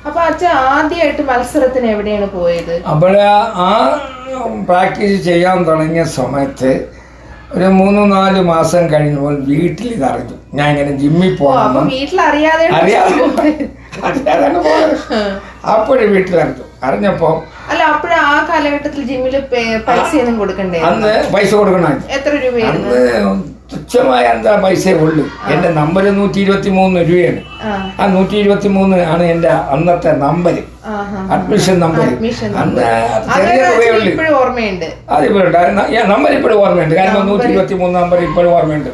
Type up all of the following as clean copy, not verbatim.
അപ്പൊ അച്ഛൻ ആദ്യമായിട്ട് മത്സരത്തിന് എവിടെയാണ് പോയത്? അപ്പോൾ ആ പ്രാക്ടീസ് ചെയ്യാൻ തുടങ്ങിയ സമയത്ത് ഒരു 3-4 മാസം കഴിഞ്ഞപ്പോൾ വീട്ടിൽ ഇതറിഞ്ഞു ഞാൻ ഇങ്ങനെ ജിമ്മിൽ പോകണം. വീട്ടിലറിയാതെ അറിയാതെ പോയത്. അപ്പോഴും വീട്ടിലറിഞ്ഞു. അറിഞ്ഞപ്പോൾ അല്ല, അപ്പോഴും ആ കാലഘട്ടത്തിൽ ജിമ്മിൽ പൈസ ഒന്നും കൊടുക്കണ്ടേ? അന്ന് പൈസ കൊടുക്കണമായിരുന്നു. എത്ര രൂപയായിരുന്നു? അന്ന് തുച്ഛമായ എന്താ പൈസ ഉള്ളു. എൻ്റെ നമ്പർ 123 രൂപയാണ്. ആ 123 ആണ് എൻ്റെ അന്നത്തെ നമ്പർ, അഡ്മിഷൻ നമ്പർ. അന്ന് ചെറിയ രൂപയുള്ളു. ഓർമ്മയുണ്ട്. അതിപ്പോഴുണ്ട്. നമ്പർ ഇപ്പോഴും ഓർമ്മയുണ്ട്. കാരണം 123 നമ്പർ ഇപ്പോഴും ഓർമ്മയുണ്ട്.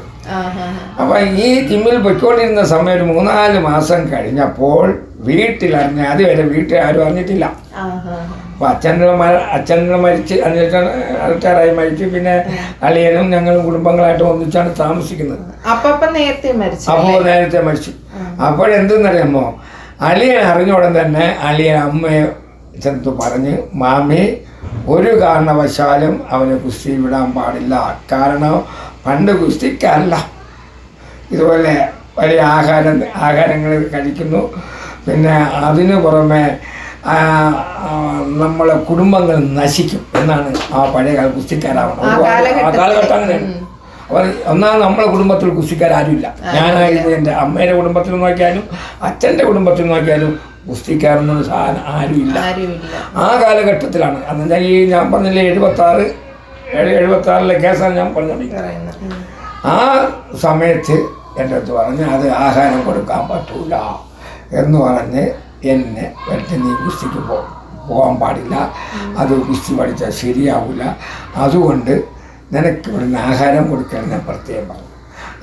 അപ്പൊ ഈ ജിമ്മിൽ പൊയ്ക്കൊണ്ടിരുന്ന സമയം ഒരു 3-4 മാസം കഴിഞ്ഞപ്പോൾ വീട്ടിലറിഞ്ഞ, അതുവരെ വീട്ടിൽ ആരും അറിഞ്ഞിട്ടില്ല. അപ്പൊ അച്ഛനെ മരിച്ച് റിട്ടയറായി മരിച്ചു. പിന്നെ അളിയനും ഞങ്ങളും കുടുംബങ്ങളായിട്ട് ഒന്നിച്ചാണ് താമസിക്കുന്നത്. അപ്പോൾ നേരത്തെ മരിച്ചു. അപ്പോഴെന്തെന്നറിയാമോ, അളിയൻ അറിഞ്ഞ ഉടൻ തന്നെ അളിയൻ അമ്മയെ ചെന്ന് പറഞ്ഞ്, മാമി ഒരു കാരണവശാലും അവനെ കുസ്തി വിടാൻ പാടില്ല. കാരണം പണ്ട് കുസ്തിക്കല്ല, ഇതുപോലെ വലിയ ആഹാരങ്ങൾ കഴിക്കുന്നു. പിന്നെ അതിനു പുറമെ നമ്മളെ കുടുംബങ്ങൾ നശിക്കും എന്നാണ് ആ പഴയ കുസ്തിക്കാരാവണം. ആ കാലഘട്ടം അങ്ങനെയാണ്. അപ്പോൾ ഒന്നാമത് നമ്മളെ കുടുംബത്തിൽ കുസ്തിക്കാരുമില്ല. ഞാനായിരുന്നു എൻ്റെ അമ്മയുടെ കുടുംബത്തിൽ നോക്കിയാലും അച്ഛൻ്റെ കുടുംബത്തിൽ നോക്കിയാലും കുസ്തിക്കാരൊന്നും സാധനം ആരുമില്ല. ആ കാലഘട്ടത്തിലാണ് അന്ന് ഞാൻ പറഞ്ഞില്ലേ 76-76 കേസാണ് ഞാൻ പറഞ്ഞോണ്ടിരിക്കുന്നത്. ആ സമയത്ത് എൻ്റെ അടുത്ത് പറഞ്ഞ് അത് ആഹാരം കൊടുക്കാൻ പറ്റൂല എന്ന് പറഞ്ഞ് എന്നെ വെട്ടി, നീ കുസ്തിക്ക് പോകാൻ പാടില്ല, അത് കുസ്തി പഠിച്ചാൽ ശരിയാവില്ല, അതുകൊണ്ട് നിനക്ക് ഇവിടുന്ന് ആഹാരം കൊടുക്കാൻ ഞാൻ പ്രത്യേകം പറഞ്ഞു.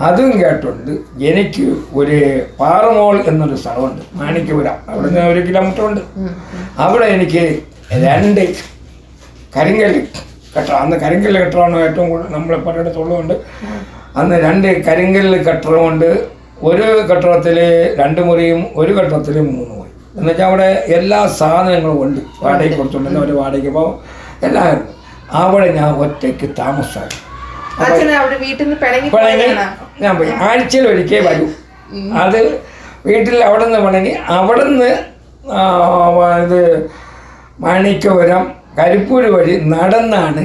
അതും കേട്ടുണ്ട് എനിക്ക് ഒരു പാറമോൾ എന്നൊരു സ്ഥലമുണ്ട്, മാണിക്യപുരം, അവിടെ നിന്ന് 1 കിലോമീറ്റർ ഉണ്ട്. അവിടെ എനിക്ക് 2 കരിങ്കല്ല് കെട്ടണം. അന്ന് കരിങ്കല്ല് കെട്ടമാണ് ഏറ്റവും കൂടുതൽ നമ്മളെ പലയിടത്തുള്ളതുകൊണ്ട് അന്ന് 2 കരിങ്കല്ല് കെട്ടണമുണ്ട്. ഒരു കെട്ടിടത്തിൽ 2 മുറിയും ഒരു കെട്ടിടത്തിൽ 3 മുറി. എന്നുവെച്ചാൽ അവിടെ എല്ലാ സാധനങ്ങളും ഉണ്ട്. വാടകയ്ക്ക് കൊടുത്തുണ്ടെങ്കിൽ അവർ വാടകയ്ക്ക് പോകും എല്ലാവരും. അവിടെ ഞാൻ ഒറ്റയ്ക്ക് താമസമായി. ഞാൻ പോയി ആഴ്ചയിൽ ഒരിക്കൽ വരൂ. അത് വീട്ടിൽ അവിടെ നിന്ന് വേണമെങ്കിൽ അവിടെ നിന്ന് ഇത് മാണിക്യപുരം കരിപ്പൂര് വഴി നടന്നാണ്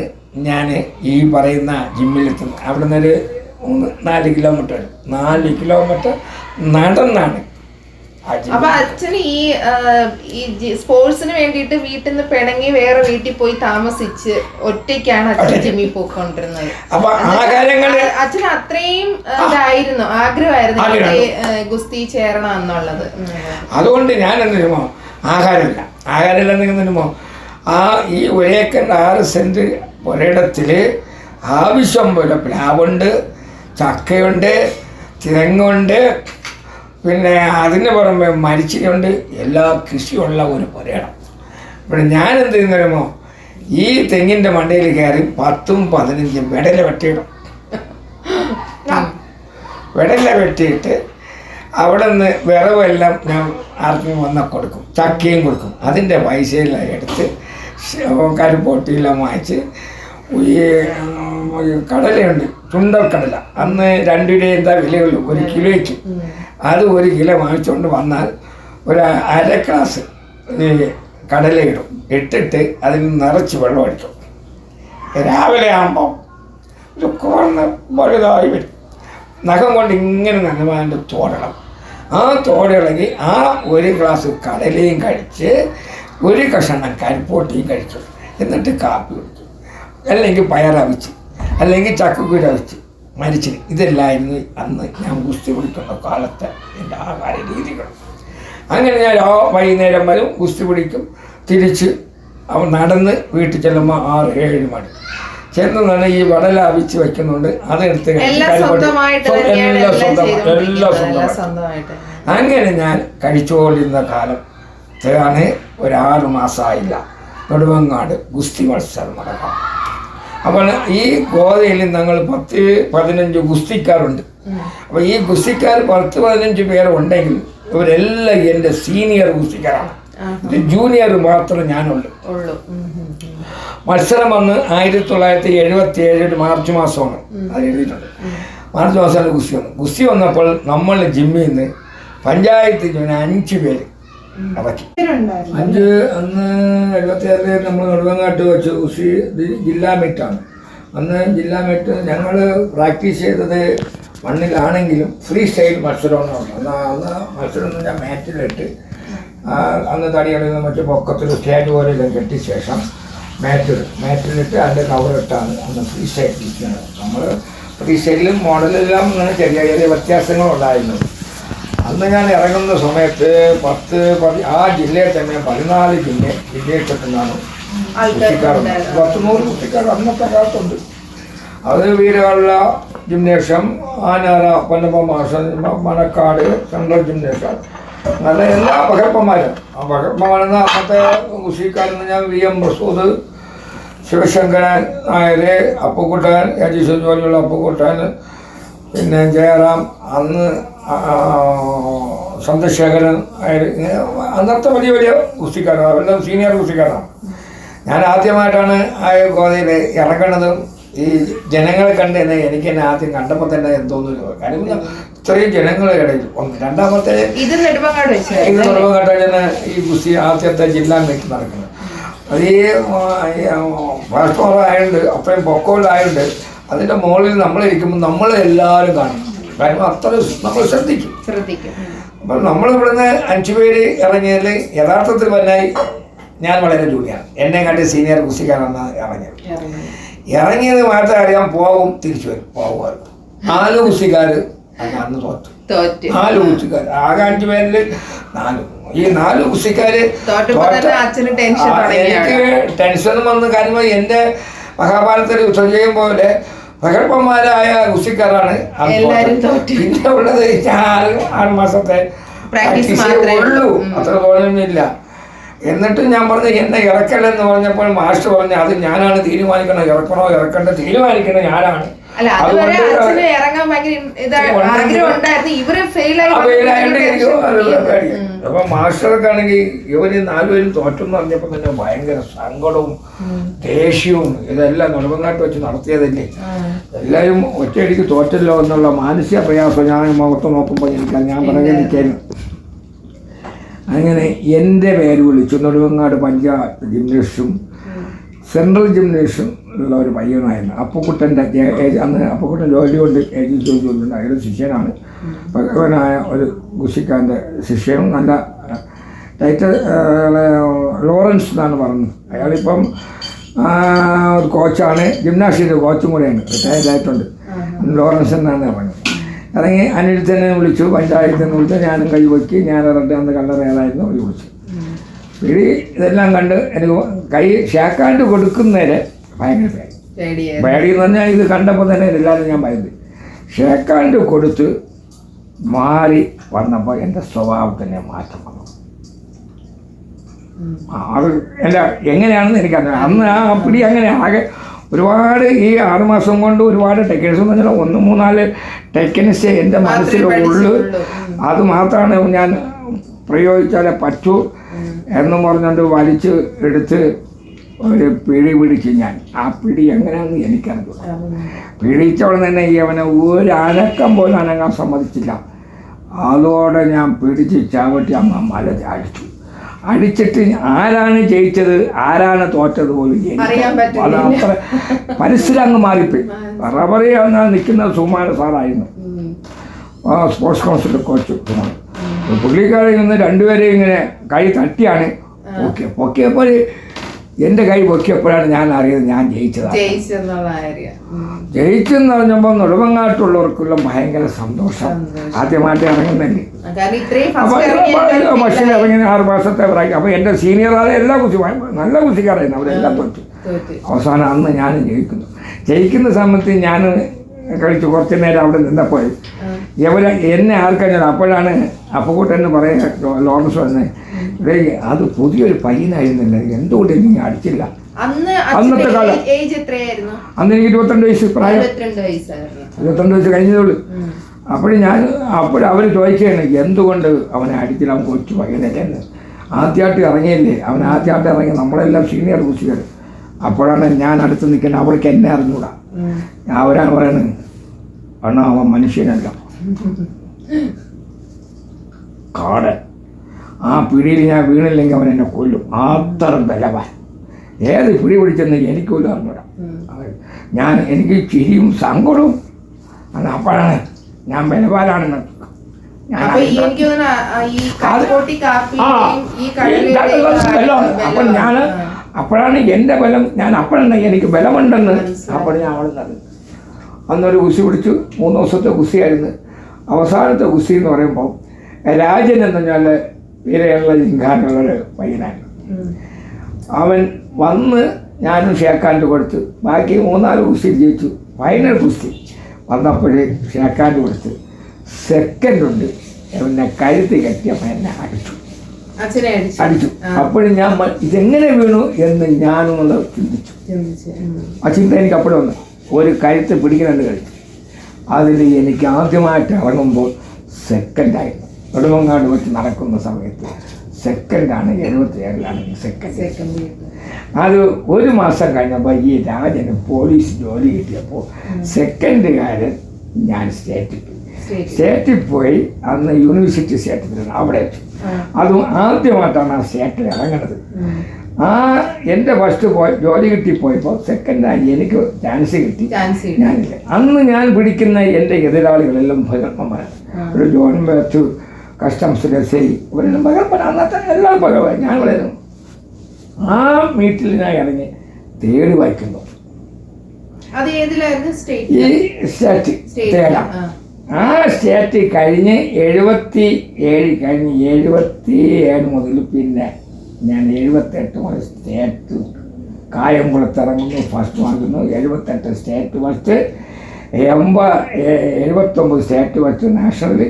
ഞാൻ ഈ പറയുന്ന ജിമ്മിലെത്തുന്നത്. അവിടെ നിന്നൊരു 4 കിലോമീറ്റർ 4 കിലോമീറ്റർ നടന്നാണ്. അപ്പൊ അച്ഛന് ഈ സ്പോർട്സിന് വേണ്ടിയിട്ട് വീട്ടിൽ നിന്ന് പിണങ്ങി വേറെ വീട്ടിൽ പോയി താമസിച്ച് ഒറ്റയ്ക്കാണ് അച്ഛൻ ജിമ്മിൽ പോയിക്കൊണ്ടിരുന്നത്. അപ്പൊ അച്ഛന് അത്രയും ഇതായിരുന്നു, ആഗ്രഹമായിരുന്നു ഗുസ്തി ചേരണം എന്നുള്ളത്. അതുകൊണ്ട് ഞാൻ എന്തിനുമോ ആഹാരമില്ലെന്നുമോ ഈ 1 ഏക്കർ 6 സെന്റ് ഒരിടത്തിൽ ആവശ്യം പോലെ പ്ലാവുണ്ട്, ചക്കയുണ്ട്, തെങ്ങുണ്ട്, പിന്നെ അതിന് പുറമെ മരിച്ചിട്ടുണ്ട്, എല്ലാ കൃഷിയുള്ള ഒരു പുരയിടം. ഇവിടെ ഞാൻ എന്ത് ചെയ്യുന്നോ, ഈ തെങ്ങിൻ്റെ മണ്ടയിൽ കയറി 10-15 വെടല വെട്ടിയിടും. വെടല വെട്ടിയിട്ട് അവിടെ നിന്ന് വിറവെല്ലാം ഞാൻ ആർക്കും വന്നാൽ കൊടുക്കും, ചക്കയും കൊടുക്കും. അതിൻ്റെ പൈസയെല്ലാം എടുത്ത് കരിപ്പോട്ടിയെല്ലാം വാങ്ങിച്ച് ഈ കടലയുണ്ട്, ചുണ്ടൽ കടല, അന്ന് 2 രൂപ എന്താ വിലയുള്ളൂ 1 കിലോയ്ക്ക്. അത് 1 കിലോ വാങ്ങിച്ചുകൊണ്ട് വന്നാൽ ഒരു അര ഗ്ലാസ് കടലയിടും, ഇട്ടിട്ട് അതിന് നിറച്ച് വെള്ളം അടിക്കും. രാവിലെ ആകുമ്പോൾ ഒരു കുറഞ്ഞ വലുതായി വരും. നഖം കൊണ്ട് ഇങ്ങനെ നനവാൻ അതിൻ്റെ തോടണം. ആ തോടിളകി ആ 1 ഗ്ലാസ് കടലയും കഴിച്ച് 1 കഷണം കരിപ്പോട്ടിയും കഴിക്കും. എന്നിട്ട് കാപ്പി കുടിക്കും, അല്ലെങ്കിൽ പയറവിച്ച്, അല്ലെങ്കിൽ ചക്കക്കുരു അവിച്ച്, മരിച്ചിന്. ഇതെല്ലായിരുന്നു അന്ന് ഞാൻ ഗുസ്തി പിടിക്കുന്ന കാലത്തെ എൻ്റെ ആഹാര രീതികൾ. അങ്ങനെ ഞാൻ വൈകുന്നേരം വരും, ഗുസ്തി പിടിക്കും, തിരിച്ച് അവൻ നടന്ന് വീട്ടിൽ ചെല്ലുമ്പോൾ 6-7 മണി ചെന്ന് തന്നെ ഈ വടല അവിച്ച് വയ്ക്കുന്നുണ്ട്. അതെടുത്ത് എല്ലാം സ്വന്തമായിട്ട്. അങ്ങനെ ഞാൻ കഴിച്ചുകൊണ്ടിരുന്ന കാലത്താണ് ഒരു 6 മാസമായില്ല നെടുമങ്ങാട് ഗുസ്തി മത്സരം നടക്കാം. അപ്പോൾ ഈ ഗോതയിൽ ഞങ്ങൾ 10-15 ഗുസ്തിക്കാരുണ്ട്. അപ്പോൾ ഈ ഗുസ്തിക്കാർ 10-15 പേരുണ്ടെങ്കിൽ ഇവരെല്ലാം എൻ്റെ സീനിയർ ഗുസ്തിക്കാരാണ്. ഇത് ജൂനിയർ മാത്രമേ ഞാനുള്ളൂ. മത്സരം വന്ന് 1977 മാർച്ച് മാസമാണ് അത് എഴുതിയിട്ടുണ്ട്. മാർച്ച് മാസമാണ് ഗുസ്തി വന്നത്. ഗുസ്തി വന്നപ്പോൾ നമ്മൾ ജിമ്മിൽ നിന്ന് പഞ്ചായത്തിൽ 5 പേര് ഇറക്കി. പേരുണ്ടായിരുന്നു. 5 അന്ന് 77 നമ്മൾ നെടുമങ്ങാട്ട് വെച്ച് ഉഷി ജില്ലാ മീറ്റാണ്. അന്ന് ജില്ലാ മീറ്റ് ഞങ്ങൾ പ്രാക്ടീസ് ചെയ്തത് മണ്ണിലാണെങ്കിലും ഫ്രീ സ്റ്റൈൽ മത്സരമെന്ന് പറഞ്ഞു. അന്ന് മത്സരം എന്ന് പറഞ്ഞാൽ മാറ്റിലിട്ട് അന്ന് തടികളിൽ മറ്റു പൊക്കത്തിൽ സ്റ്റേജ് പോലെ എല്ലാം കെട്ടിയ ശേഷം മാറ്റിലിട്ട് അതിൻ്റെ കവറിട്ടാണ് അന്ന് ഫ്രീ സ്റ്റൈൽ ഇരിക്കുന്നത്. നമ്മൾ ഫ്രീ സ്റ്റൈലിലും മോഡലെല്ലാം ചെറിയ ചെറിയ വ്യത്യാസങ്ങളുണ്ടായിരുന്നു. അന്ന് ഞാൻ ഇറങ്ങുന്ന സമയത്ത് 10 ആ ജില്ലയിൽ തന്നെ 14 ജില്ലയിൽ പെട്ടെന്നാണ് കുട്ടിക്കാരുണ്ട്. 100 കുട്ടിക്കാർ അന്നത്തെ കാലത്തുണ്ട്. അത് വീരവള്ള ജിംനേഷ്യം, ആനാറ പൊന്നപ്പ മാഷൻ, മണക്കാട് സെൻട്രൽ ജിംനേഷ്യം, നല്ല എല്ലാ പകർപ്പന്മാരും. ആ പകർപ്പന്മാരെന്ന് അന്നത്തെ കുഷിക്കാരെന്ന് ഞാൻ VM മസൂദ്, ശിവശങ്കരൻ നായർ, അപ്പുക്കുട്ടൻ, ജോലിയുള്ള അപ്പുക്കുട്ടൻ, പിന്നെ ജയറാം, അന്ന് ചന്ദ്രശേഖരൻ നായർ, അന്നത്തെ വലിയ വലിയ കുസ്തിക്കാരാണ്. അവരെല്ലാം സീനിയർ കുസ്തിക്കാരാണ്. ഞാൻ ആദ്യമായിട്ടാണ് ആ ഗോതയിൽ ഇറങ്ങുന്നതും ഈ ജനങ്ങളെ കണ്ട് തന്നെ എനിക്ക് തന്നെ ആദ്യം കണ്ടപ്പോൾ തന്നെ എന്തോന്നു. കാര്യം ഇത്രയും ജനങ്ങളുടെ ഇടയിൽ രണ്ടാമത്തെ ഇത് നെടുമങ്ങാട്ടാണ് ഈ കുസ്തി ആദ്യത്തെ ജില്ലാ മീറ്റ് നടക്കുന്നത്. അത് ഈ ഫാസ്റ്റ് ഓവർ ആയതുകൊണ്ട് അത്രയും പൊക്കോലായതുകൊണ്ട് അതിൻ്റെ മുകളിൽ നമ്മളിരിക്കുമ്പോൾ നമ്മളെല്ലാവരും കാണും. കാരണം അത്ര നമ്മൾ ശ്രദ്ധിക്കും. അപ്പം നമ്മളിവിടുന്ന് 5 പേര് ഇറങ്ങിയതിൽ യഥാർത്ഥത്തിൽ തന്നെ ഞാൻ വളരെ ജൂനിയർ, എന്നെ കണ്ട് സീനിയർ കുസ്തിക്കാരാണ് ഇറങ്ങിയത് മാത്രം അറിയാൻ പോകും, തിരിച്ചു വരും, പോകുമായിരുന്നു. 4 കുസ്തിക്കാർ അന്ന് തോറ്റു. 4 കുസ്തിക്കാർ ആകെ 5 പേരിൽ 4. ഈ 4 കുസ്തിക്കാര് എനിക്ക് ടെൻഷനും വന്ന്. കാരണം എൻ്റെ മഹാഭാരതത്തിൽ വിസർജയം പോലെ പ്രഗത്ഭന്മാരായ കുസ്തിക്കാരാണ്. പിന്നെ ഉള്ളത് 6 മാസത്തെ പ്രാക്ടീസേ ഉള്ളൂ, അത്ര തോന്നുന്നില്ല. എന്നിട്ട് ഞാൻ പറഞ്ഞു എന്നെ ഇറക്കല്ലെന്ന് പറഞ്ഞപ്പോൾ മാസ്റ്റർ പറഞ്ഞു അത് ഞാനാണ് തീരുമാനിക്കണം, ഇറക്കണോ ഇറക്കണ്ടോ തീരുമാനിക്കണം ഞാനാണ്. അപ്പൊ മാസ്റ്റർക്കാണെങ്കിൽ ഇവര് 4 പേരും തോറ്റെന്ന് പറഞ്ഞപ്പോ തന്നെ ഭയങ്കര സങ്കടവും ദേഷ്യവും ഇതെല്ലാം നെടുമങ്ങാട്ട് വെച്ച് നടത്തിയതല്ലേ, എല്ലാവരും ഒറ്റയടിക്ക് തോറ്റല്ലോ എന്നുള്ള മാനസിക പ്രയാസം ഞാൻ മുഖത്ത് നോക്കുമ്പോൾ എനിക്ക് ഞാൻ പറഞ്ഞു നിൽക്കായിരുന്നു. അങ്ങനെ എൻ്റെ പേര് വിളിച്ചു. Nedumangad panchayat gymnasium central gymnasium ഉള്ള ഒരു പയ്യനായിരുന്നു. അപ്പുക്കുട്ടൻ്റെ അന്ന് അപ്പുക്കുട്ടൻ ജോലി കൊണ്ട് ജോലിയുണ്ട്. അയാളുടെ ശിഷ്യനാണ്. ഭഗവാനായ ഒരു കുശിക്കാരൻ്റെ ശിഷ്യനും നല്ല ടൈറ്റൽ ലോറൻസ് എന്നാണ് പറഞ്ഞത്. അയാളിപ്പം ഒരു കോച്ചാണ്, ജിംനാഷ്യൻ്റെ കോച്ചും കൂടെയാണ്, റിട്ടയർഡ് ആയിട്ടുണ്ട്. ലോറൻസ് എന്നാണ് പറഞ്ഞത്. അല്ലെങ്കിൽ അനിരുദ്ധനെ വിളിച്ചു, പഞ്ചായത്തിൽ നിന്ന് വിളിച്ചു, ഞാനും കൈ വയ്ക്കി, ഞാൻ ഇറട്ട് അന്ന് കണ്ടറേതായിരുന്നു അവർ വിളിച്ചു. പിടി ഇതെല്ലാം കണ്ട് എനിക്ക് കൈ ഷേക്കാണ്ട് കൊടുക്കുന്നവരെ ഭയങ്കര പേടിയെന്ന് പറഞ്ഞാൽ ഇത് കണ്ടപ്പോൾ തന്നെ എല്ലാവരും ഞാൻ ഭയങ്കര ഷേക്കാണ്ട് കൊടുത്ത് മാറി വന്നപ്പോൾ എൻ്റെ സ്വഭാവത്തിന് മാറ്റം വന്നു. അത് എൻ്റെ എങ്ങനെയാണെന്ന് എനിക്കറിയാം. അന്ന് ആ പിടി അങ്ങനെ ആകെ ഒരുപാട് ഈ 6 മാസം കൊണ്ട് ഒരുപാട് ടെക്നിക്സ് എന്ന് പറഞ്ഞാൽ 1-3-4 ടെക്നിക്സ് എൻ്റെ മനസ്സിലുള്ളൂ. അത് മാത്രമാണ് ഞാൻ പ്രയോഗിച്ചാലേ പറ്റൂ എന്നും പറഞ്ഞുകൊണ്ട് വലിച്ച് എടുത്ത് ഒരു പിടി പിടിച്ച് ഞാൻ. ആ പിടി എങ്ങനെയാണെന്ന് എനിക്കറിയില്ല. പിടിച്ചോടെ തന്നെ ഈ അവനെ ഒരു അനക്കം പോലും അനങ്ങാൻ സമ്മതിച്ചില്ല. അതോടെ ഞാൻ പിടിച്ച് ചവിട്ടി അമ്മ മല അടിച്ചു. അടിച്ചിട്ട് ആരാണ് ജയിച്ചത് ആരാണ് തോറ്റത് പോലും അത് അത്ര പരിസരം അങ്ങ് മാറിപ്പോയി. റബറി അന്ന് നിൽക്കുന്ന സുമാര സാറായിരുന്നു, സ്പോർട്സ് കൗൺസിലിൻ്റെ കോച്ച് സുമാർ. പുള്ളിക്കാരിൽ നിന്ന് 2 പേരെയും ഇങ്ങനെ കൈ തട്ടിയാണ് പൊക്കിയപ്പോൾ എൻ്റെ കൈ പൊക്കിയപ്പോഴാണ് ഞാൻ അറിയുന്നത് ഞാൻ ജയിച്ചതാണ്. ജയിച്ചെന്ന് പറഞ്ഞപ്പോൾ നെടുമങ്ങാട്ടുള്ളവർക്കുള്ള ഭയങ്കര സന്തോഷം. ആദ്യമായിട്ട് ഇറങ്ങുന്നല്ലേ. പക്ഷേ ഇറങ്ങി 6 മാസത്തെ പ്രാക്ടീസ്. അപ്പോൾ എൻ്റെ സീനിയറായ എല്ലാ നല്ല കുസിക്കാരായിരുന്നു, അവരെല്ലാം തോറ്റു. അവസാനം അന്ന് ഞാൻ ജയിക്കുന്ന സമയത്ത് ഞാൻ കളിച്ച് കുറച്ച് നേരം അവിടെ നിന്നപ്പോൾ എന്നെ ആർക്കറിഞ്ഞത്. അപ്പോഴാണ് അപ്പുകൂട്ടെന്ന് പറയാൻ ലോറൻസ് വന്ന് അത് പുതിയൊരു പയ്യനായിരുന്നില്ല, എന്തുകൊണ്ട് നീ അടിച്ചില്ല. അന്നത്തെ കാലം അന്ന് എനിക്ക് 22 വയസ്സ് പ്രായം, 22 വയസ്സ് കഴിഞ്ഞതുള്ളൂ. അപ്പോഴവർ ചോദിക്കുകയാണ് എന്തുകൊണ്ട് അവനെ അടിച്ചില്ല, അവൻ കൊച്ചു പയ്യനല്ലെന്ന്. ആദ്യമായിട്ട് ഇറങ്ങിയല്ലേ അവൻ, ആദ്യമായിട്ട് ഇറങ്ങി നമ്മളെല്ലാം സീനിയർ കുസികൾ. അപ്പോഴാണ് ഞാൻ അടുത്ത് നിൽക്കുന്നത്, അവർക്ക് എന്നെ അറിഞ്ഞൂടാ. അവരാണ് പറയുന്നത് അണ്ണാ അവൻ മനുഷ്യനല്ല, കാടൻ. ആ പിടിയിൽ ഞാൻ വീണില്ലെങ്കിൽ അവൻ എന്നെ കൊല്ലും. അത്ര ബലവാൻ. ഏത് പിടി പിടിച്ചെന്ന് എനിക്ക് പോലും അറിഞ്ഞൂടാ. എനിക്ക് ചിരിയും സങ്കടവും അപ്പോഴാണ് ഞാൻ ബലവാനാണെന്ന്. അപ്പോൾ ഞാൻ അപ്പോഴാണ് എൻ്റെ ബലം, ഞാൻ അപ്പോഴാണ് എനിക്ക് ബലമുണ്ടെന്ന് അപ്പോൾ ഞാൻ അവിടെ നിന്ന്. അന്നൊരു കുസി പിടിച്ചു. 3 ദിവസത്തെ കുസിയായിരുന്നു. അവസാനത്തെ കുസി എന്ന് പറയുമ്പോൾ രാജൻ എന്ന് പറഞ്ഞാൽ വീരയുള്ള ജിങ്കാനുള്ളൊരു പയ്യനായിരുന്നു. അവൻ വന്ന് ഞാനും ഷേക്കാൻഡ് കൊടുത്ത് ബാക്കി 3-4 കുസ്തി ജയിച്ചു. ഫൈനൽ കുസ്തി വന്നപ്പോഴേ ഷേക്കാൻഡ് കൊടുത്ത് സെക്കൻഡുണ്ട് എന്നെ കഴുത്തി കെട്ടിയപ്പോൾ എന്നെ അടിച്ചു. അപ്പോഴും ഞാൻ ഇതെങ്ങനെ വീണു എന്ന് ഞാനൊന്ന് ചിന്തിച്ചു. ആ ചിന്ത എനിക്ക് അപ്പോഴും വന്നു. ഒരു കഴുത്ത് പിടിക്കുന്നുണ്ട് കഴിച്ചു. അതിൽ എനിക്ക് ആദ്യമായിട്ട് ഇറങ്ങുമ്പോൾ സെക്കൻഡായിരുന്നു. നെടുമങ്ങാട് വെച്ച് നടക്കുന്ന സമയത്ത് സെക്കൻഡാണ്. 77-ലാണ് സെക്കൻഡ്. അത് 1 മാസം കഴിഞ്ഞപ്പോൾ ഈ രാജന് പോലീസ് ജോലി കിട്ടിയപ്പോൾ സെക്കൻഡുകാരൻ ഞാൻ സ്റ്റേറ്റിൽ പോയി. അന്ന് യൂണിവേഴ്സിറ്റി സ്റ്റേറ്റിലാണ് അവിടെ വെച്ചു. അതും ആദ്യമായിട്ടാണ് ആ സ്റ്റേറ്റിൽ ഇറങ്ങുന്നത്. എൻ്റെ ഫസ്റ്റ് ജോലി കിട്ടിപ്പോയപ്പോൾ സെക്കൻഡായി എനിക്ക് ചാൻസ് കിട്ടി. ഞാനില്ല. അന്ന് ഞാൻ പിടിക്കുന്ന എൻ്റെ എതിരാളികളെല്ലാം ഭഗവന്മാരാണ്. ഒരു ജോൺ ബാച്ചു, കസ്റ്റംസ് രസൈ, ഇവരെല്ലാം ഭഗവന്മാർ. അന്നത്തെ എല്ലാം ഭഗവാൻ. ഞാൻ പറയുന്നു ആ മീറ്റിൽ ഞാൻ ഇറങ്ങി തേടി വായിക്കുന്നു. ഈ സ്റ്റേറ്റ് ആ സ്റ്റേറ്റ് കഴിഞ്ഞ് 77 മുതൽ പിന്നെ ഞാൻ 78 മുതൽ സ്റ്റേറ്റ് കായംകുളത്തിറങ്ങുന്നു, ഫസ്റ്റ് വാങ്ങുന്നു. 78 state first, 79 state first, national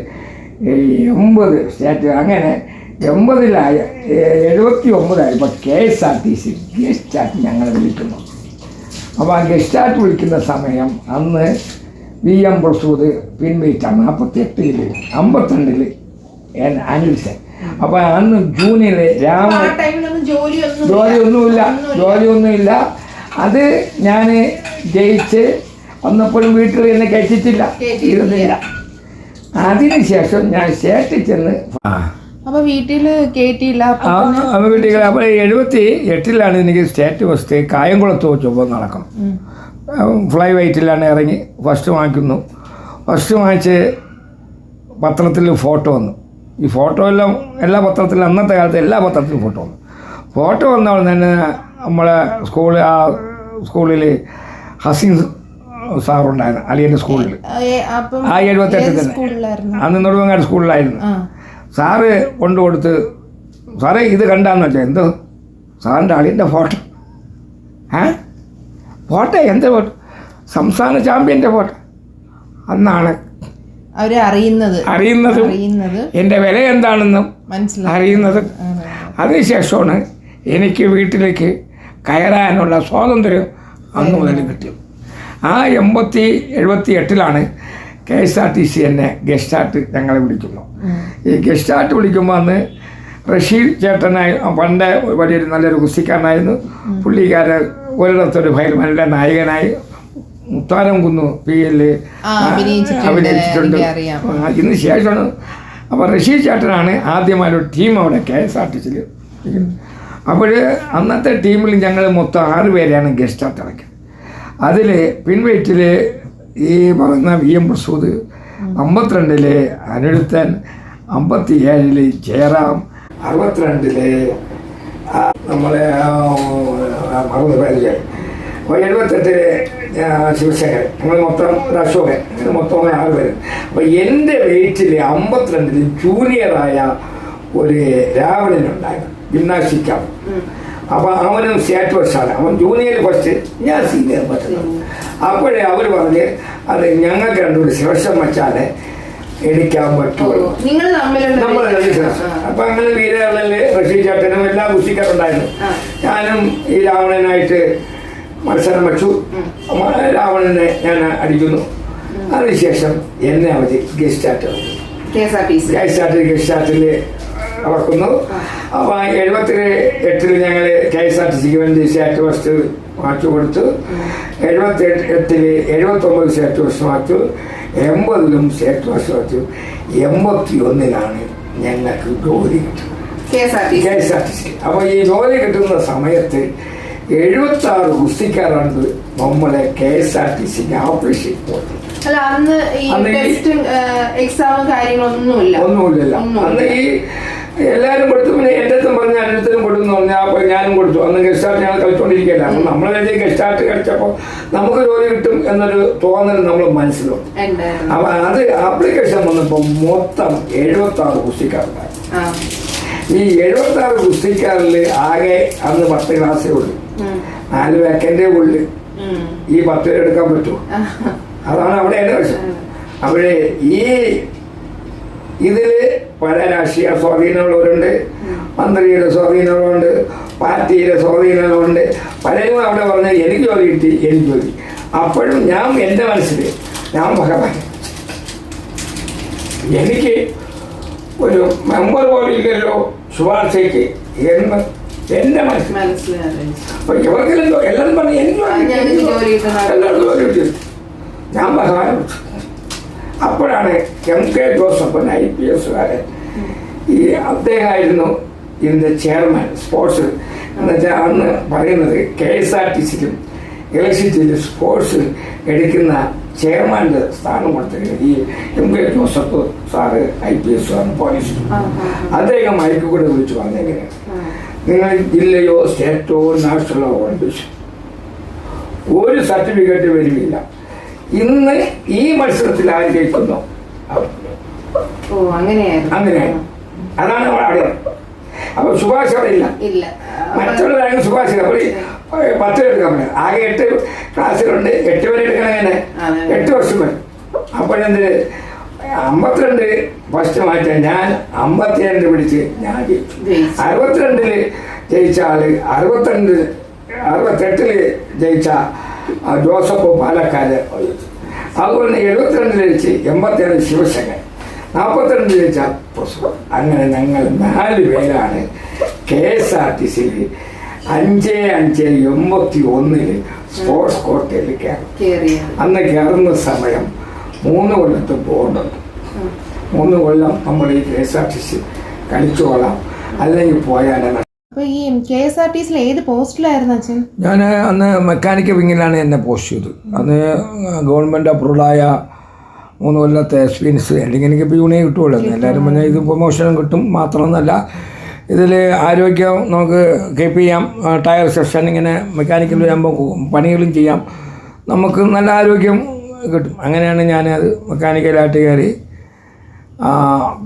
80 state. അങ്ങനെ 80-ലായ 79-ആയപ്പോൾ KSRTC ഗസ്റ്റാർട്ട് ഞങ്ങൾ വിളിക്കുന്നു. അപ്പോൾ ആ ഗസ്റ്റാർട്ട് വിളിക്കുന്ന സമയം അന്ന് VM പ്രസൂദ് പിൻവലിച്ചാണ്. 48-ൽ 52-ൽ അനിൽസൻ. അപ്പോൾ അന്ന് ജൂനിയർ ജോലിയൊന്നുമില്ല. അത് ഞാൻ ജയിച്ച് വന്നപ്പോഴും വീട്ടിൽ എന്നെ കഴിച്ചിട്ടില്ല, ഇരുന്നില്ല. അതിനുശേഷം ഞാൻ സ്റ്റേറ്റിൽ ചെന്ന് അപ്പോൾ വീട്ടിൽ കയറ്റിയില്ല. അപ്പോൾ വീട്ടിൽ അപ്പോൾ 78-ലാണ് എനിക്ക് സ്റ്റേറ്റ് ഫസ്റ്റ് കായംകുളത്ത് വെച്ചപ്പോൾ നടക്കും. ഫ്ലൈ വൈറ്റിലാണ് ഇറങ്ങി ഫസ്റ്റ് വാങ്ങിക്കുന്നു. ഫസ്റ്റ് വാങ്ങിച്ച് പത്രത്തിൽ ഫോട്ടോ വന്നു. ഈ ഫോട്ടോ എല്ലാം എല്ലാ പത്രത്തിലും, അന്നത്തെ കാലത്ത് എല്ലാ പത്രത്തിലും ഫോട്ടോ വന്നു. ഫോട്ടോ വന്നവൾ തന്നെ നമ്മളെ സ്കൂളിൽ ഹസീൻ സാറുണ്ടായിരുന്നു, അലിയൻ്റെ സ്കൂളിൽ. ആ 78 തന്നെ അന്ന് നെടുമങ്ങാട് സ്കൂളിലായിരുന്നു. സാറ് കൊണ്ടുകൊടുത്ത്, സാറേ ഇത് കണ്ടാന്ന് വെച്ചാൽ എന്തോ സാറിൻ്റെ അളിയൻ്റെ ഫോട്ടോ. ഫോട്ടോ എന്ത് ഫോട്ടോ? സംസ്ഥാന ചാമ്പ്യൻ്റെ ഫോട്ടോ. അന്നാണ് അറിയുന്നതും എൻ്റെ വില എന്താണെന്നും അറിയുന്നതും. അതിനുശേഷമാണ് എനിക്ക് വീട്ടിലേക്ക് കയറാനുള്ള സ്വാതന്ത്ര്യം അന്ന് മുതൽ കിട്ടിയത്. ആ 78-ലാണ് KSRTC എന്നെ ഗസ്റ്റാർട്ട് ഞങ്ങളെ വിളിക്കുന്നു. ഈ ഗസ്റ്റാർട്ട് വിളിക്കുമ്പോൾ അന്ന് റഷീദ് ചേട്ടനായി പണ്ട് വലിയൊരു നല്ലൊരു കുസ്തിക്കാരനായിരുന്നു. പുള്ളിക്കാരൻ ഒരിടത്തൊരു ഫയൽമാരുടെ നായകനായി മുത്താനം കുന്നു PL അഭിനയിച്ചിട്ടുണ്ട്. ഇതിന് ശേഷമാണ്. അപ്പോൾ റഷീദ് ചേട്ടനാണ് ആദ്യമായൊരു ടീം അവിടെ KSRTCയിൽ. അപ്പോൾ അന്നത്തെ ടീമിൽ ഞങ്ങൾ മൊത്തം 6 പേരെയാണ് ഗസ്റ്റാർട്ട് ഇറക്കിയത്. അതിൽ പിൻവെയിറ്റിൽ ഈ പറയുന്ന VM പ്രസൂദ്, 52-ൽ അനിരുദ്ധൻ, 57-ൽ ജയറാം, 62-ൽ നമ്മളെ 78-ൽ ശിവശേഖരൻ. ഞങ്ങൾ മൊത്തം അശോകൻ. മൊത്തം 6 പേര്. അപ്പോൾ എൻ്റെ വെയിറ്റിൽ 52-ൽ ജൂനിയറായ ഒരു രാവണനുണ്ടായിരുന്നു, ജിംനാസ്റ്റിക്കാണ്. അപ്പോൾ അവനും സ്റ്റേറ്റ് ഫസ്റ്റാണ്. അവൻ ജൂനിയർ ഫസ്റ്റ്, ഞാൻ സീനിയർ ഫസ്റ്റ്. അപ്പോഴേ അവർ പറഞ്ഞ് അത് ഞങ്ങൾക്ക് രണ്ടുകൂടി ശേഷം വെച്ചാൽ എടുക്കാൻ പറ്റുള്ളൂ. നമ്മൾ അപ്പം അങ്ങനെ വീരകളിൽ റഷീദ് ചേട്ടനും എല്ലാ കുസ്തിക്കാരുണ്ടായിരുന്നു. ഞാനും ഈ രാവണനായിട്ട് മത്സരം വെച്ചു. രാവണനെ ഞാൻ അടിക്കുന്നു. അതിനുശേഷം എന്നെ അവർ ഗസ്റ്റാർട്ടിൽ ഇറക്കുന്നു. അപ്പോൾ 78-ൽ ഞങ്ങൾ KSRTCക്ക് വേണ്ടി സ്റ്റേറ്റ് ഫസ്റ്റ് മാച്ച് കൊടുത്തു. 78-ൽ 79 സ്റ്റേറ്റ് ഫസ്റ്റ് മാച്ചു. 80-ലും സ്റ്റേറ്റ് ഫസ്റ്റ് മാച്ചു. 81-ലാണ് ഞങ്ങൾക്ക് ജോലി കിട്ടുന്നത്. KSRTC. അപ്പോൾ ഈ ജോലി കിട്ടുന്ന സമയത്ത് 76 ഗുസ്തിക്കാരാണ് നമ്മളെ KSRTCക്ക് ആപ്രീഷിയേറ്റ് പോകുന്നത്. അല്ല, അന്ന് ഈ എക്സാമും കാര്യങ്ങളൊന്നുമില്ല. അന്ന് ഈ എല്ലാവരും കൊടുത്തു. പിന്നെ എൻ്റെ അടുത്തും പറഞ്ഞ അടുത്തും കൊടുത്തു പറഞ്ഞാൽ അപ്പോൾ ഞാനും കൊടുത്തു. അന്ന് ഗസ്റ്റാർട്ട് ഞങ്ങൾ കളിച്ചുകൊണ്ടിരിക്കുകയല്ല. അപ്പം നമ്മളെ ഗസ്റ്റാർട്ട് കളിച്ചപ്പോൾ നമുക്ക് ജോലി കിട്ടും എന്നൊരു തോന്നൽ നമ്മൾ മനസ്സിലുണ്ട്. അപ്പം അത് ആപ്ലിക്കേഷൻ വന്നപ്പോൾ മൊത്തം 76 ഗുസ്തിക്കാരുണ്ടായി. ഈ 76 ഗുസ്തിക്കാരിൽ ആകെ അന്ന് 10 ക്ലാസ്സേ ഉള്ളൂ. 4 വേക്കൻഡേ ഉള്ളു. ഈ 10 പേര് എടുക്കാൻ പറ്റുമോ? അതാണ് അവിടെ എൻ്റെ പ്രശ്നം. അവിടെ ഇതിൽ പല രാഷ്ട്രീയ സ്വാധീനമുള്ളവരുണ്ട്, മന്ത്രിയുടെ സ്വാധീനമുണ്ട്, പാർട്ടിയുടെ സ്വാധീനമുണ്ട്. പലരും അവിടെ പറഞ്ഞ് എനിക്ക് ജോലി കിട്ടി, എനിക്ക് ജോലി. അപ്പോഴും ഞാൻ എൻ്റെ മനസ്സിൽ ഞാൻ ഭഗവാൻ എനിക്ക് ഒരു മെമ്പർ പോലും ഇല്ലല്ലോ ശുപാർശയ്ക്ക് എന്ന് എൻ്റെ മനസ്സിലായി. അപ്പൊ ഇവർക്കെല്ലാം എല്ലാവരും പറഞ്ഞു എനിക്ക് എല്ലാവരും ജോലി കിട്ടി. ഞാൻ ഭഗവാനെ വിളിച്ചു. അപ്പോഴാണ് MK ജോസഫ് IPS ഈ അദ്ദേഹമായിരുന്നു ഇതിൻ്റെ ചെയർമാൻ സ്പോർട്സ്. എന്നുവെച്ചാൽ അന്ന് പറയുന്നത് KSRTCയിലും ഇലക്ട്രിസിറ്റിയിലും സ്പോർട്സ് എടുക്കുന്ന ചെയർമാൻ്റെ സ്ഥാനം കൊടുത്തിരിക്കുന്നത് ഈ MK ജോസഫ് സാറ് IPS ആണ്, പോലീസ്. അദ്ദേഹം മൈക്ക് കൂടെ വിളിച്ചു പറഞ്ഞെങ്ങനെയാണ്, നിങ്ങൾ ജില്ലയോ സ്റ്റേറ്റോ നാഷണലോ ഓളിമ്പിക്സ് ഒരു സർട്ടിഫിക്കറ്റ് വരുന്നില്ല. ഇന്ന് ഈ മത്സരത്തിൽ ആര് ജയിക്കുന്നു അങ്ങനെയായിരുന്നു. അതാണ് അവിടെ. അപ്പൊ ശുപാർശ അവിടെ ഇല്ല. മറ്റുള്ളവരാണ് ശുപാർശ. അപ്പോൾ 10 എടുക്കാൻ പറ്റില്ല. ആകെ 8 ക്ലാസ്സിലുണ്ട്. 8 വരെ എടുക്കണങ്ങനെ 8 വർഷം വരെ. അപ്പോഴെന്ത് 52 ഫസ്റ്റ് മാറ്റാൻ ഞാൻ 52 പിടിച്ച് ഞാൻ ജയിച്ചു. 62 ജയിച്ച ആള് 68 ജയിച്ച ജോസഫ് പാലക്കാട്. അതുപോലെ 72 ജയിച്ച് 87 ശിവശങ്കർ, 42 ജയിച്ച പ്രസവം. അങ്ങനെ ഞങ്ങൾ 4 പേരാണ് KSRTCയിൽ 5/5/81 സ്പോർട്സ് കോട്ടയിൽ കയറി. അന്ന് കയറുന്ന സമയം 3 കൊല്ലത്ത് ബോർഡുണ്ട്. 3 കൊല്ലം നമ്മൾ ഈ KSRTC കളിച്ചോളാം, അല്ലെങ്കിൽ പോയാലാണ്. അപ്പൊ ഈ KSRTCയിൽ ഏത് പോസ്റ്റിലായിരുന്നു അച്ഛൻ? ഞാൻ അന്ന് മെക്കാനിക്കൽ വിങ്ങിലാണ് എന്നെ പോസ്റ്റ് ചെയ്തത്. അന്ന് ഗവൺമെൻറ് അപ്രൂവലായ 3 കൊല്ലത്തെ എക്സ്പീരിയൻസ്. അല്ലെങ്കിൽ എനിക്ക് യൂണിയൻ കിട്ടുമല്ലോ. എല്ലാവരും പറഞ്ഞാൽ ഇത് പ്രൊമോഷനും കിട്ടും. മാത്രമൊന്നുമല്ല, ഇതിൽ ആരോഗ്യം നമുക്ക് കീപ്പ് ചെയ്യാം. ടയർ സെക്ഷൻ ഇങ്ങനെ മെക്കാനിക്കൽ വരുമ്പോൾ പണികളും ചെയ്യാം. നമുക്ക് നല്ല ആരോഗ്യം കിട്ടും. അങ്ങനെയാണ് ഞാനത് മെക്കാനിക്കലായിട്ട് കയറി.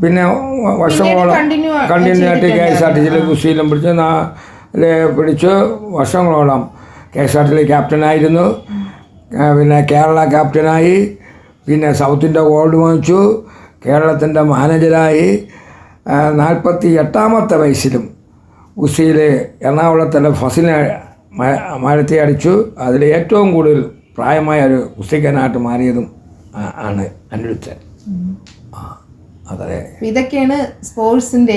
പിന്നെ വർഷങ്ങളോളം കണ്ടിന്യൂ ആയിട്ട് KSRTCയിൽ കുശീലം പിടിച്ച് വർഷങ്ങളോളം KSRTCയിൽ ക്യാപ്റ്റനായിരുന്നു. പിന്നെ കേരള ക്യാപ്റ്റനായി. പിന്നെ സൗത്തിൻ്റെ ഗോൾഡ് വാങ്ങിച്ചു. കേരളത്തിൻ്റെ മാനേജരായി. 48-ാമത്തെ വയസ്സിലും കുശിയിൽ എറണാകുളത്തിലെ ഫസിലിനെ മഴത്തി അടിച്ചു. അതിൽ ഏറ്റവും കൂടുതൽ പ്രായമായ ഒരു കുസ്തിക്കാനായിട്ട് മാറിയതും ആണ് അനിരുദ്ധൻ. അതെ, ഇതൊക്കെയാണ് സ്പോർട്സിന്റെ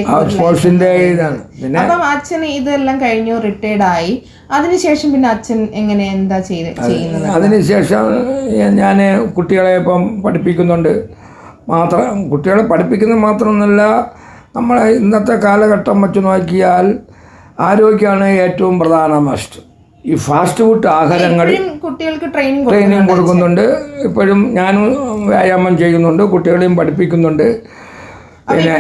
ഇതാണ്. പിന്നെ അപ്പം അച്ഛൻ ഇതെല്ലാം കഴിഞ്ഞു, റിട്ടയർഡ് ആയി. അതിനുശേഷം പിന്നെ അച്ഛൻ എന്താ ചെയ്യുന്നത്? അതിനുശേഷം ഞാൻ കുട്ടികളെ ഇപ്പം പഠിപ്പിക്കുന്നുണ്ട്. കുട്ടികളെ പഠിപ്പിക്കുന്നത് മാത്രമൊന്നുമല്ല, നമ്മളെ ഇന്നത്തെ കാലഘട്ടം വെച്ച് നോക്കിയാൽ ആരോഗ്യമാണ് ഏറ്റവും പ്രധാന മസ്റ്റ്. ഈ ഫാസ്റ്റ് ഫുഡ് ആഹാരങ്ങൾ കുട്ടികൾക്ക് ട്രെയിനിങ് കൊടുക്കുന്നുണ്ട്. ഇപ്പോഴും ഞാനും വ്യായാമം ചെയ്യുന്നുണ്ട്, കുട്ടികളെയും പഠിപ്പിക്കുന്നുണ്ട്. പിന്നെ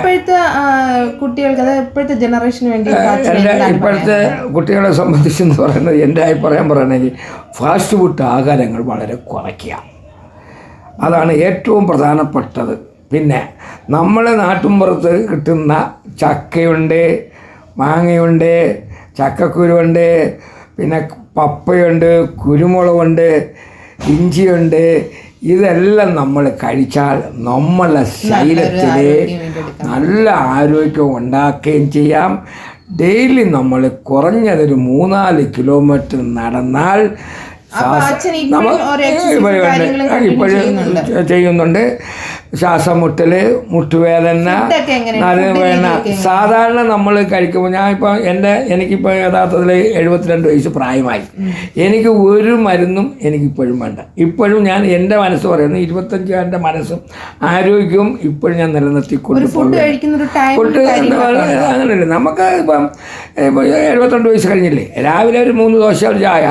ഇപ്പോഴത്തെ കുട്ടികളെ സംബന്ധിച്ചെന്ന് പറയുന്നത് എൻ്റെ അഭിപ്രായം പറയുകയാണെങ്കിൽ ഫാസ്റ്റ് ഫുഡ് ആഹാരങ്ങൾ വളരെ കുറയ്ക്കുക. അതാണ് ഏറ്റവും പ്രധാനപ്പെട്ടത്. പിന്നെ നമ്മളെ നാട്ടിൻപുറത്ത് കിട്ടുന്ന ചക്കയുണ്ട്, മാങ്ങയുണ്ട്, ചക്കക്കുരുണ്ട്, പിന്നെ പപ്പയുണ്ട്, കുരുമുളകുണ്ട്, ഇഞ്ചിയുണ്ട്. ഇതെല്ലാം നമ്മൾ കഴിച്ചാൽ നമ്മളെ ശരീരത്തിൽ നല്ല ആരോഗ്യം ഉണ്ടാക്കുകയും ചെയ്യാം. ഡെയിലി നമ്മൾ കുറഞ്ഞതൊരു 3-4 കിലോമീറ്റർ നടന്നാൽ ഇപ്പോഴും ചെയ്യുന്നുണ്ട്. ശ്വാസം മുട്ടല്, മുട്ടുവേദന, ഫുഡൊക്കെ എങ്ങനെയാണ്? നടുവേദന സാധാരണ നമ്മൾ കഴിക്കുമ്പോൾ ഞാനിപ്പോൾ എനിക്കിപ്പോൾ യഥാർത്ഥത്തിൽ 72 വയസ്സ് പ്രായമായി. എനിക്ക് ഒരു മരുന്നും എനിക്കിപ്പോഴും വേണ്ട. ഇപ്പോഴും ഞാൻ എൻ്റെ മനസ്സ് പറയുന്നത് 25 മനസ്സും ആരോഗ്യവും ഇപ്പോഴും ഞാൻ നിലനിർത്തിക്കൊണ്ട് ഫുഡ് അങ്ങനെയല്ലേ. നമുക്ക് ഇപ്പം 72 വയസ്സ് കഴിഞ്ഞില്ലേ, രാവിലെ ഒരു 3 ദോശ ഒരു ചായ,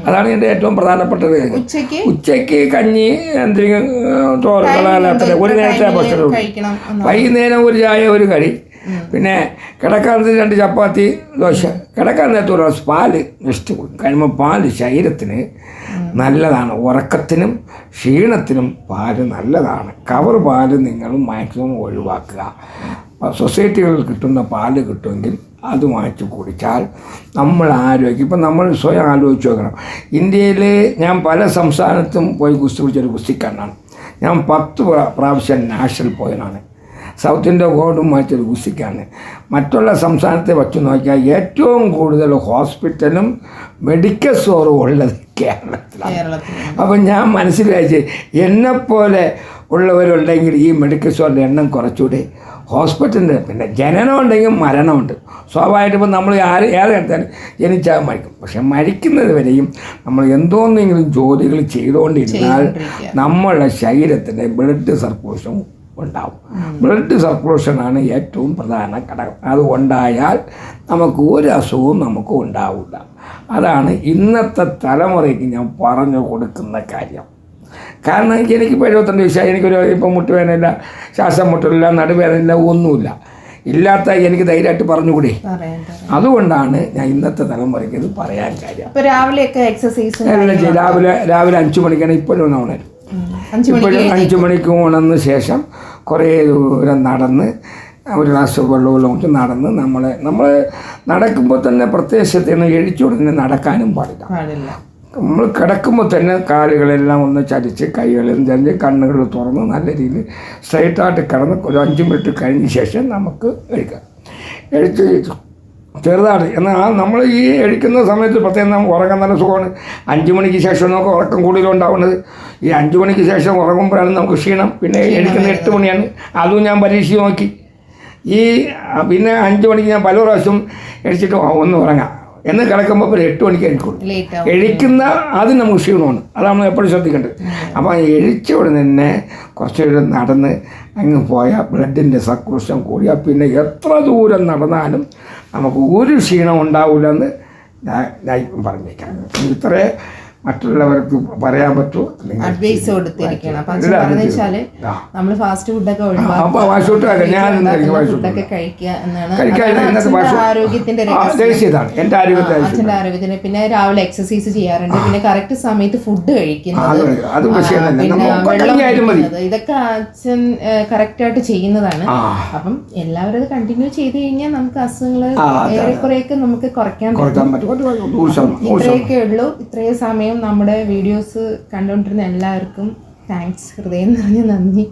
അതാണ് എൻ്റെ ഏറ്റവും പ്രധാനപ്പെട്ടത്. ഉച്ചയ്ക്ക് കഞ്ഞി, എന്തെങ്കിലും ചോറ്, ഒരു നേരത്തെ ഭക്ഷണം, വൈകുന്നേരം ഒരു ചായ ഒരു കറി, പിന്നെ കിടക്കാൻ 2 ചപ്പാത്തി ദോശ. കിടക്കാൻ നേരത്തെ ഒരു ഗ്ലാസ് പാല് ജസ്റ്റ് കഴിയുമ്പോൾ പാല് ശരീരത്തിന് നല്ലതാണ്. ഉറക്കത്തിനും ക്ഷീണത്തിനും പാല് നല്ലതാണ്. കവർ പാല് നിങ്ങൾ മാക്സിമം ഒഴിവാക്കുക. സൊസൈറ്റികളിൽ കിട്ടുന്ന പാല് കിട്ടുമെങ്കിൽ അത് വാങ്ങിച്ച് കുടിച്ചാൽ നമ്മൾ ആരോഗ്യം. ഇപ്പം നമ്മൾ സ്വയം ആലോചിച്ച് നോക്കണം. ഇന്ത്യയിൽ ഞാൻ പല സംസ്ഥാനത്തും പോയി ഗുസ്തി പിടിച്ചൊരു ഗുസ്തിക്കാരനാണ്. ഞാൻ 10 പ്രാവശ്യം നാഷണൽ പോയതാണ്. സൗത്ത് ഇന്ത്യ ഗോൾഡും വാങ്ങിച്ചൊരു ഗുസ്തിക്കാരന്. മറ്റുള്ള സംസ്ഥാനത്തെ വച്ച് നോക്കിയാൽ ഏറ്റവും കൂടുതൽ ഹോസ്പിറ്റലും മെഡിക്കൽ സ്റ്റോറും ഉള്ളത് കേരളത്തിലാണ്. അപ്പം ഞാൻ മനസ്സിലാക്കി എന്നെപ്പോലെ ഉള്ളവരുണ്ടെങ്കിൽ ഈ മെഡിക്കൽ സ്റ്റോറിൻ്റെ എണ്ണം കുറച്ചുകൂടി, ഹോസ്പിറ്റലിൻ്റെ പിന്നെ ജനനം ഉണ്ടെങ്കിൽ മരണമുണ്ട്. സ്വാഭാവികമായിട്ടും ഇപ്പം നമ്മൾ ഏതെടുത്താലും ജനിച്ചാൽ മരിക്കും. പക്ഷെ മരിക്കുന്നത് വരെയും നമ്മൾ എന്തോന്നെങ്കിലും ജോലികൾ ചെയ്തുകൊണ്ടിരുന്നാൽ നമ്മളുടെ ശരീരത്തിൻ്റെ ബ്ലഡ് സർക്കുലേഷൻ ഉണ്ടാവും. ബ്ലഡ് സർക്കുലേഷനാണ് ഏറ്റവും പ്രധാന ഘടകം. അത് ഉണ്ടായാൽ നമുക്ക് ഒരു അസുഖവും നമുക്ക് ഉണ്ടാവില്ല. അതാണ് ഇന്നത്തെ തലമുറയ്ക്ക് ഞാൻ പറഞ്ഞു കൊടുക്കുന്ന കാര്യം. കാരണം എനിക്കിപ്പോൾ 72 വയസ്സായി. എനിക്കൊരു ഇപ്പം മുട്ടുവേദനയില്ല, ശ്വാസം മുട്ടില്ല, നടുവേദനയില്ല, ഒന്നുമില്ല. ഇല്ലാത്ത എനിക്ക് ധൈര്യമായിട്ട് പറഞ്ഞുകൂടി. അതുകൊണ്ടാണ് ഞാൻ ഇന്നത്തെ തലമുറയ്ക്ക് ഇത് പറയാൻ കാര്യം. രാവിലെ 5 മണിക്കാണ് ഇപ്പോഴും ഉണരും. ഇപ്പോഴും 5 മണിക്ക് ഉണർന്ന ശേഷം കുറേ ദൂരം നടന്ന് ഒരു ഗ്ലാസ് വെള്ളമെല്ലാം കൊണ്ട് നടന്ന് നമ്മൾ നടക്കുമ്പോൾ തന്നെ പ്രത്യേകത്തിന് എഴിച്ചുകൊടുന്ന് നടക്കാനും പാടില്ല. നമ്മൾ കിടക്കുമ്പോൾ തന്നെ കാലുകളെല്ലാം ഒന്ന് ചരിച്ച്, കൈകളെല്ലാം ചരിച്ച്, കണ്ണുകൾ തുറന്ന് നല്ല രീതിയിൽ സ്ട്രൈറ്റായിട്ട് കിടന്ന് ഒരു 5 മിനിറ്റ് കഴിഞ്ഞ ശേഷം നമുക്ക് എഴുതാം. എഴുത്ത് ചെറുതാണ്. എന്നാൽ നമ്മൾ ഈ എഴുക്കുന്ന സമയത്ത് പ്രത്യേകം നമുക്ക് ഉറങ്ങാൻ നല്ല സുഖമാണ്. 5 മണിക്ക് ശേഷം നമുക്ക് ഉറക്കം കൂടുതലുണ്ടാവുന്നത്. ഈ 5 മണിക്ക് ശേഷം ഉറങ്ങുമ്പോഴാണ് നമുക്ക് ക്ഷീണം. പിന്നെ എഴുക്കുന്ന 8 മണിയാണ്. അതും ഞാൻ പരീക്ഷിച്ച് നോക്കി. പിന്നെ 5 മണിക്ക് ഞാൻ പല പ്രാവശ്യം എഴുതിച്ചിട്ട് ഒന്ന് ഉറങ്ങാം എന്ന് കിടക്കുമ്പോൾ ഒരു 8 മണിക്ക് എഴുതിക്കുള്ളൂ. എഴുക്കുന്ന ആദ്യം നമുക്ക് ക്ഷീണമാണ്. അതാണ് നമ്മൾ എപ്പോഴും ശ്രദ്ധിക്കേണ്ടത്. അപ്പോൾ എഴുച്ചോടെ തന്നെ കുറച്ചുകൂടെ നടന്ന് അങ്ങ് പോയാൽ ബ്ലഡിൻ്റെ സർക്കുലേഷൻ കൂടിയാൽ പിന്നെ എത്ര ദൂരം നടന്നാലും നമുക്ക് ഒരു ക്ഷീണം ഉണ്ടാവില്ലെന്ന് ഞാൻ പറഞ്ഞേക്കാം. ഇത്രേ മറ്റുള്ളവർക്ക് പറയാൻ പറ്റുമോ? അഡ്വൈസ് കൊടുത്തിരിക്കണം. അപ്പം വെച്ചാല് നമ്മൾ ഫാസ്റ്റ് ഫുഡൊക്കെ ഫുഡൊക്കെ കഴിക്കുക എന്നാണ് ആരോഗ്യത്തിന്റെ അച്ഛൻ്റെ ആരോഗ്യത്തിന്. പിന്നെ രാവിലെ എക്സസൈസ് ചെയ്യാറുണ്ട്. പിന്നെ കറക്റ്റ് സമയത്ത് ഫുഡ് കഴിക്കുന്നത്, ഇതൊക്കെ അച്ഛൻ കറക്റ്റ് ആയിട്ട് ചെയ്യുന്നതാണ്. അപ്പം എല്ലാവരും അത് കണ്ടിന്യൂ ചെയ്ത് കഴിഞ്ഞാൽ നമുക്ക് അസുഖങ്ങൾ ഏറെക്കുറെയൊക്കെ നമുക്ക് കുറയ്ക്കാൻ പറ്റും. ഇത്രയൊക്കെ ഉള്ളൂ. ഇത്രയും സമയം നമ്മുടെ വീഡിയോസ് കണ്ടുകൊണ്ടിരുന്ന എല്ലാവർക്കും താങ്ക്സ്, ഹൃദയം നിറഞ്ഞ നന്ദി.